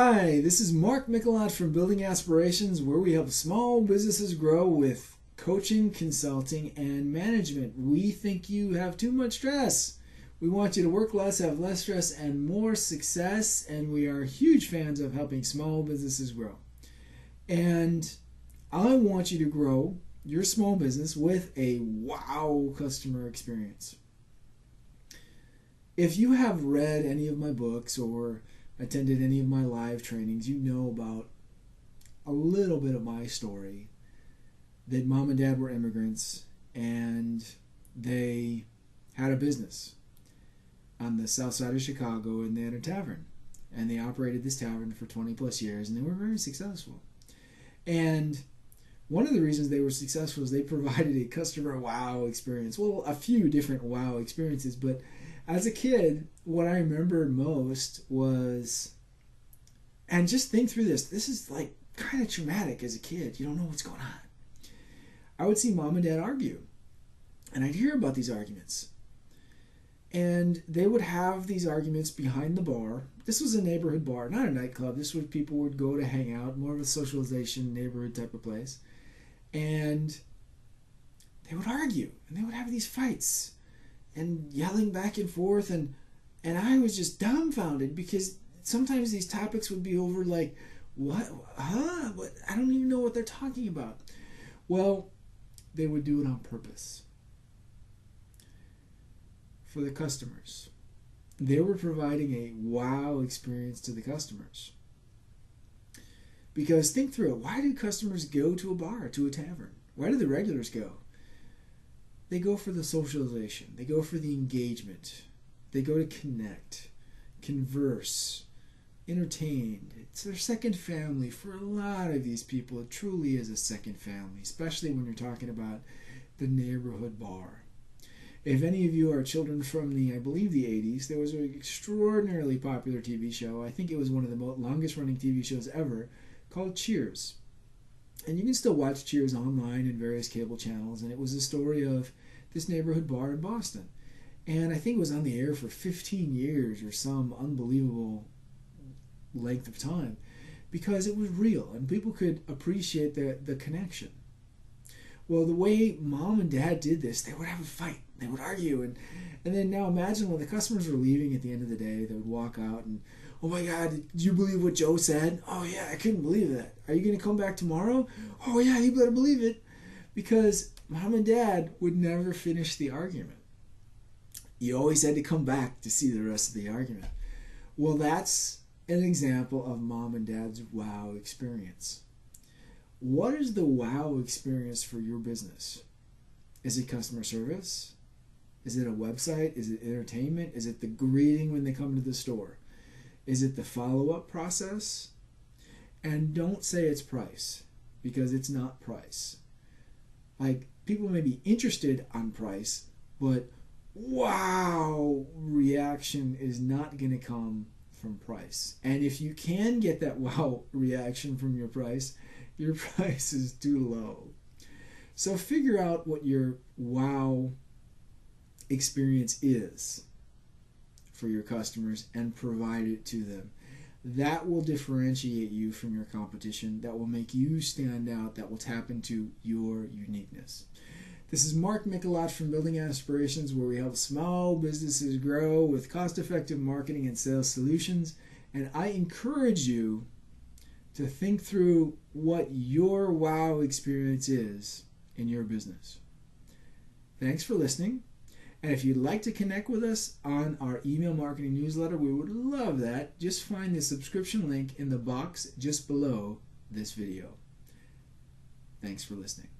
Hi, this is Mark Mikelat from Building Aspirations, where we help small businesses grow with coaching, consulting, and management. We think you have too much stress. We want you to work less, have less stress, and more success, and we are huge fans of helping small businesses grow. And I want you to grow your small business with a wow customer experience. If you have read any of my books or attended any of my live trainings, you know about a little bit of my story. That mom and dad were immigrants and they had a business on the south side of Chicago, and they had a tavern, and they operated this tavern for 20 plus years, and they were very successful. And one of the reasons they were successful is they provided a customer wow experience. Well, a few different wow experiences, but as a kid, what I remembered most was, and just think through this is like kind of traumatic as a kid. You don't know what's going on. I would see mom and dad argue, and I'd hear about these arguments. And they would have these arguments behind the bar. This was a neighborhood bar, not a nightclub. This was people would go to hang out, more of a socialization neighborhood type of place. And they would argue, and they would have these fights and yelling back and forth, and I was just dumbfounded because sometimes these topics would be over like, what? I don't even know what they're talking about. Well, they would do it on purpose for the customers. They were providing a wow experience to the customers. Because think through it. Why do customers go to a bar, to a tavern? Why do the regulars go? They go for the socialization. They go for the engagement. They go to connect, converse, entertain. It's their second family. For a lot of these people, it truly is a second family, especially when you're talking about the neighborhood bar. If any of you are children from I believe the 80s, there was an extraordinarily popular TV show. I think it was one of the longest running TV shows ever, called Cheers. And you can still watch Cheers online in various cable channels. And it was a story of this neighborhood bar in Boston. And I think it was on the air for 15 years or some unbelievable length of time, because it was real and people could appreciate the connection. Well, the way mom and dad did this, they would have a fight. They would argue. And then now imagine when the customers were leaving at the end of the day, they would walk out and, oh my God, did you believe what Joe said? Oh yeah, I couldn't believe that. Are you going to come back tomorrow? Oh yeah, you better believe it. Because mom and dad would never finish the argument. You always had to come back to see the rest of the argument. Well, that's an example of mom and dad's wow experience. What is the wow experience for your business? Is it customer service? Is it a website? Is it entertainment? Is it the greeting when they come to the store? Is it the follow-up process? And don't say it's price, because it's not price. Like, people may be interested on price, but wow reaction is not going to come from price. And if you can get that wow reaction from your price is too low. So figure out what your wow experience is for your customers and provide it to them. That will differentiate you from your competition. That will make you stand out. That will tap into your uniqueness. This is Mark Mikelat from Building Aspirations, where we help small businesses grow with cost-effective marketing and sales solutions. And I encourage you to think through what your wow experience is in your business. Thanks for listening. And if you'd like to connect with us on our email marketing newsletter, we would love that. Just find the subscription link in the box just below this video. Thanks for listening.